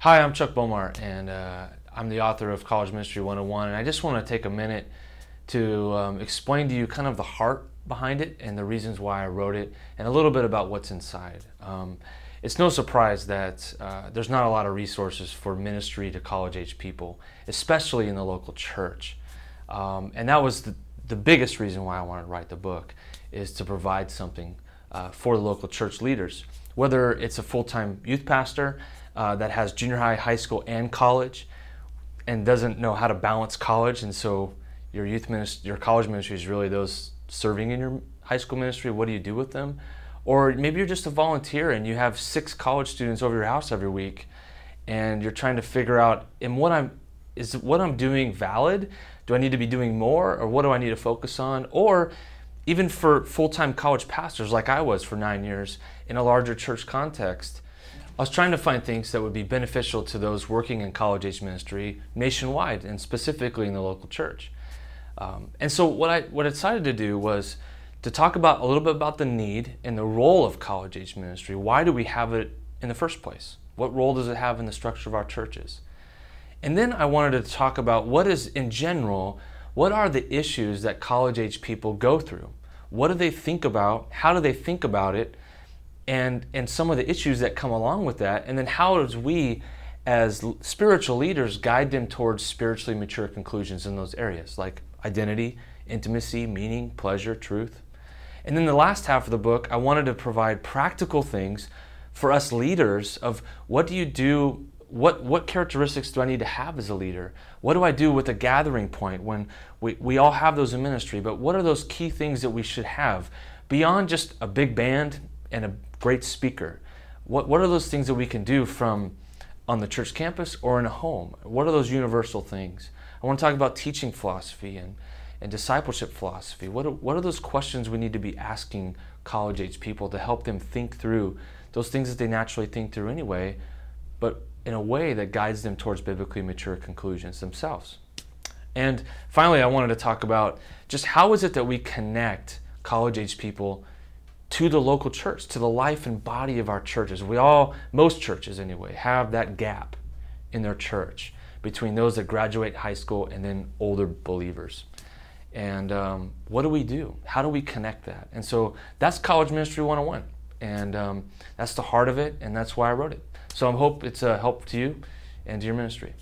Hi, I'm Chuck Bomar, and I'm the author of College Ministry 101, and I just want to take a minute to explain to you kind of the heart behind it and the reasons why I wrote it, and a little bit about what's inside. It's no surprise that there's not a lot of resources for ministry to college-age people, especially in the local church. And that was the biggest reason why I wanted to write the book, is to provide something for the local church leaders. Whether it's a full-time youth pastor that has junior high, high school, and college, and doesn't know how to balance college, and so your college ministry is really those serving in your high school ministry. What do you do with them? Or maybe you're just a volunteer and you have 6 college students over your house every week, and you're trying to figure out, is what I'm doing valid? Do I need to be doing more, or what do I need to focus on? Or even for full-time college pastors like I was for 9 years in a larger church context, I was trying to find things that would be beneficial to those working in college-age ministry nationwide, and specifically in the local church. And so what I decided to do was to talk about a little bit about the need and the role of college-age ministry. Why do we have it in the first place? What role does it have in the structure of our churches? And then I wanted to talk about what is, in general, what are the issues that college-age people go through? What do they think about? How do they think about it? And some of the issues that come along with that, and then how does we as spiritual leaders guide them towards spiritually mature conclusions in those areas, like identity, intimacy, meaning, pleasure, truth. And then the last half of the book, I wanted to provide practical things for us leaders of what do you do, what characteristics do I need to have as a leader? What do I do with a gathering point when we all have those in ministry, but what are those key things that we should have beyond just a big band and a great speaker? What are those things that we can do from on the church campus or in a home? What are those universal things? I want to talk about teaching philosophy and discipleship philosophy. What are those questions we need to be asking college-age people to help them think through those things that they naturally think through anyway, but in a way that guides them towards biblically mature conclusions themselves. And finally, I wanted to talk about just how is it that we connect college-age people to the local church, to the life and body of our churches. Most churches anyway, have that gap in their church between those that graduate high school and then older believers. And what do we do? How do we connect that? And so that's College Ministry 101. And that's the heart of it, and that's why I wrote it. So I hope it's a help to you and to your ministry.